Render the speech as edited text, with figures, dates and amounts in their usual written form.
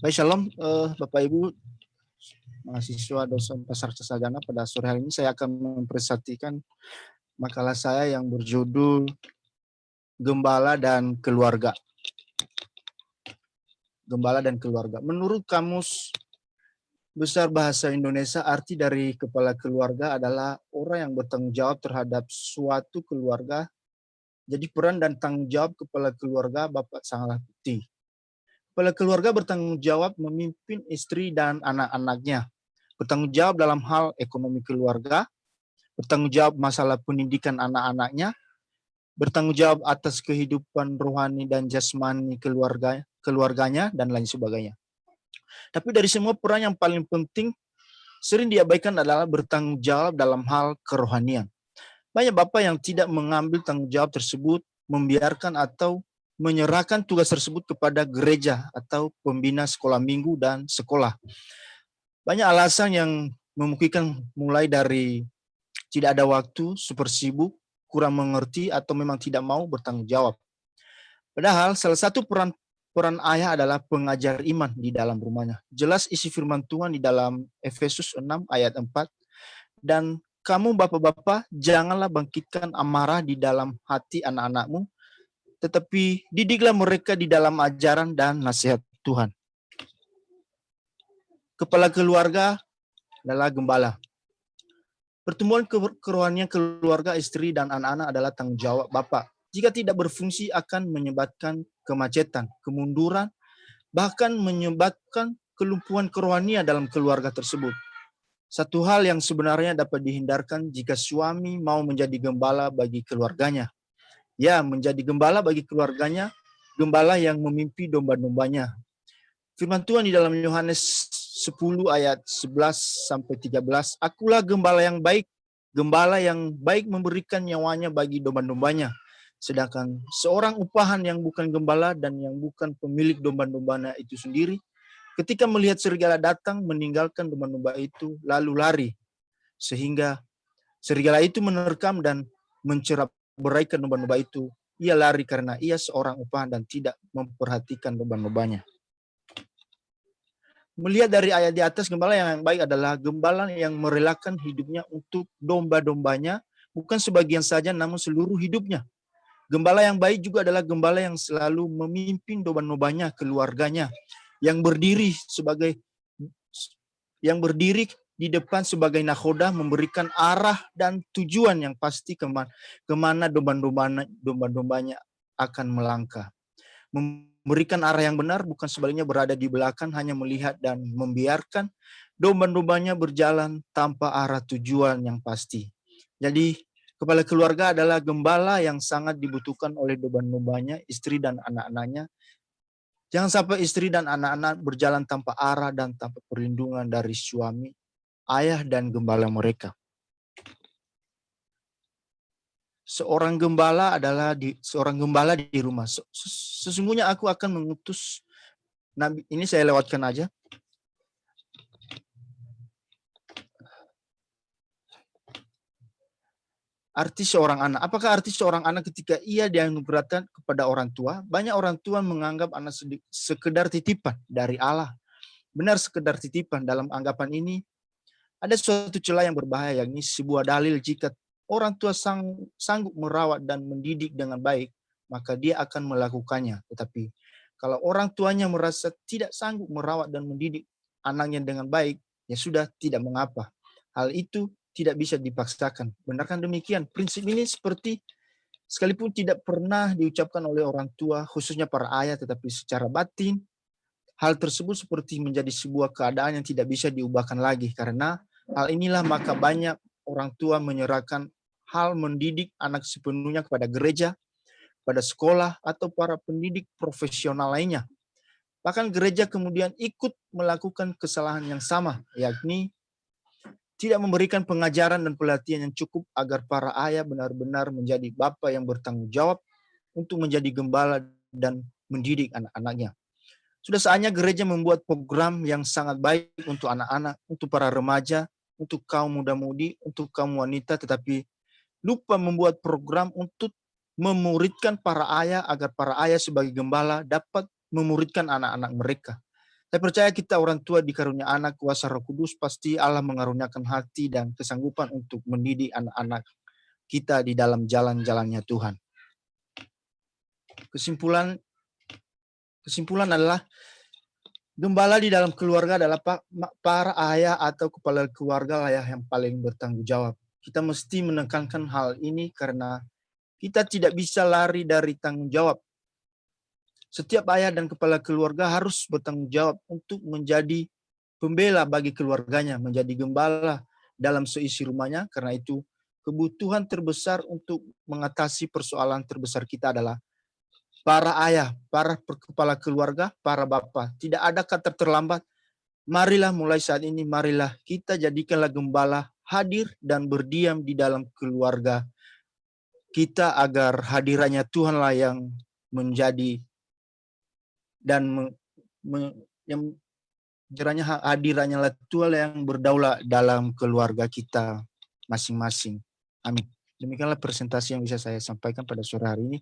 Baik, Shalom, Bapak Ibu, mahasiswa dosen Pasar Cesagana. Pada sore hari ini saya akan mempresentasikan makalah saya yang berjudul Gembala dan Keluarga. Gembala dan Keluarga. Menurut Kamus Besar Bahasa Indonesia, arti dari kepala keluarga adalah orang yang bertanggung jawab terhadap suatu keluarga. Jadi peran dan tanggung jawab kepala keluarga Bapak sangatlah penting. Kepala keluarga bertanggung jawab memimpin istri dan anak-anaknya, bertanggung jawab dalam hal ekonomi keluarga, bertanggung jawab masalah pendidikan anak-anaknya, bertanggung jawab atas kehidupan rohani dan jasmani keluarganya, dan lain sebagainya. Tapi dari semua peran yang paling penting sering diabaikan adalah bertanggung jawab dalam hal kerohanian. Banyak bapak yang tidak mengambil tanggung jawab tersebut, membiarkan atau menyerahkan tugas tersebut kepada gereja atau pembina sekolah minggu dan sekolah. Banyak alasan yang memungkinkan, mulai dari tidak ada waktu, super sibuk, kurang mengerti, atau memang tidak mau bertanggung jawab. Padahal salah satu peran ayah adalah pengajar iman di dalam rumahnya. Jelas isi firman Tuhan di dalam Efesus 6 ayat 4. Dan kamu bapak-bapak, janganlah bangkitkan amarah di dalam hati anak-anakmu, tetapi didiklah mereka di dalam ajaran dan nasihat Tuhan. Kepala keluarga adalah gembala. Pertumbuhan kerohanian keluarga, istri, dan anak-anak adalah tanggung jawab bapak. Jika tidak berfungsi akan menyebabkan kemacetan, kemunduran, bahkan menyebabkan kelumpuhan kerohanian dalam keluarga tersebut. Satu hal yang sebenarnya dapat dihindarkan jika suami mau menjadi gembala bagi keluarganya. Ya, menjadi gembala bagi keluarganya, gembala yang memimpi domba-dombanya. Firman Tuhan di dalam Yohanes 10 ayat 11-13, akulah gembala yang baik memberikan nyawanya bagi domba-dombanya. Sedangkan seorang upahan yang bukan gembala dan yang bukan pemilik domba-dombanya itu sendiri, ketika melihat serigala datang, meninggalkan domba-domba itu lalu lari. Sehingga serigala itu menerkam dan mencerai-beraikan domba-domba itu. Ia lari karena ia seorang upahan dan tidak memperhatikan domba-dombanya. Melihat dari ayat di atas, gembala yang baik adalah gembala yang merelakan hidupnya untuk domba-dombanya, bukan sebagian saja namun seluruh hidupnya. Gembala yang baik juga adalah gembala yang selalu memimpin domba-dombanya, keluarganya, yang berdiri di depan sebagai nakhoda, memberikan arah dan tujuan yang pasti kemana domba-dombanya akan melangkah. Memberikan arah yang benar, bukan sebaliknya berada di belakang hanya melihat dan membiarkan domba-dombanya berjalan tanpa arah tujuan yang pasti. Jadi kepala keluarga adalah gembala yang sangat dibutuhkan oleh domba-dombanya, istri dan anak-anaknya. Jangan sampai istri dan anak-anak berjalan tanpa arah dan tanpa perlindungan dari suami, ayah, dan gembala mereka. Seorang gembala di rumah. Sesungguhnya aku akan mengutus nabi. Ini saya lewatkan aja. Arti seorang anak. Apakah arti seorang anak ketika ia dianugerahkan kepada orang tua? Banyak orang tua menganggap anak sekedar titipan dari Allah. Benar, sekedar titipan. Dalam anggapan ini ada suatu celah yang berbahaya, yakni sebuah dalil jika orang tua sanggup merawat dan mendidik dengan baik, maka dia akan melakukannya. Tetapi kalau orang tuanya merasa tidak sanggup merawat dan mendidik anaknya dengan baik, ya sudah, tidak mengapa. Hal itu tidak bisa dipaksakan. Benarkan demikian? Prinsip ini sekalipun tidak pernah diucapkan oleh orang tua, khususnya para ayah, tetapi secara batin, hal tersebut seperti menjadi sebuah keadaan yang tidak bisa diubahkan lagi. Karena hal inilah maka banyak orang tua menyerahkan hal mendidik anak sepenuhnya kepada gereja, pada sekolah, atau para pendidik profesional lainnya. Bahkan gereja kemudian ikut melakukan kesalahan yang sama, yakni tidak memberikan pengajaran dan pelatihan yang cukup agar para ayah benar-benar menjadi bapa yang bertanggung jawab untuk menjadi gembala dan mendidik anak-anaknya. Sudah saatnya gereja membuat program yang sangat baik untuk anak-anak, untuk para remaja, untuk kaum muda-mudi, untuk kaum wanita, tetapi lupa membuat program untuk memuridkan para ayah agar para ayah sebagai gembala dapat memuridkan anak-anak mereka. Saya percaya kita orang tua dikarunia anak kuasa Roh Kudus, pasti Allah mengaruniakan hati dan kesanggupan untuk mendidik anak-anak kita di dalam jalan-jalannya Tuhan. Kesimpulan adalah gembala di dalam keluarga adalah para ayah atau kepala keluarga lah yang paling bertanggung jawab. Kita mesti menekankan hal ini karena kita tidak bisa lari dari tanggung jawab. Setiap ayah dan kepala keluarga harus bertanggung jawab untuk menjadi pembela bagi keluarganya, menjadi gembala dalam seisi rumahnya. Karena itu kebutuhan terbesar untuk mengatasi persoalan terbesar kita adalah para ayah, para kepala keluarga, para bapa. Tidak ada kata terlambat. Marilah mulai saat ini, marilah kita jadikanlah gembala hadir dan berdiam di dalam keluarga kita agar hadirannya Tuhanlah yang menjadi dan yang kiranya hadirannya lah Tuhan yang berdaulat dalam keluarga kita masing-masing. Amin. Demikianlah presentasi yang bisa saya sampaikan pada sore hari ini.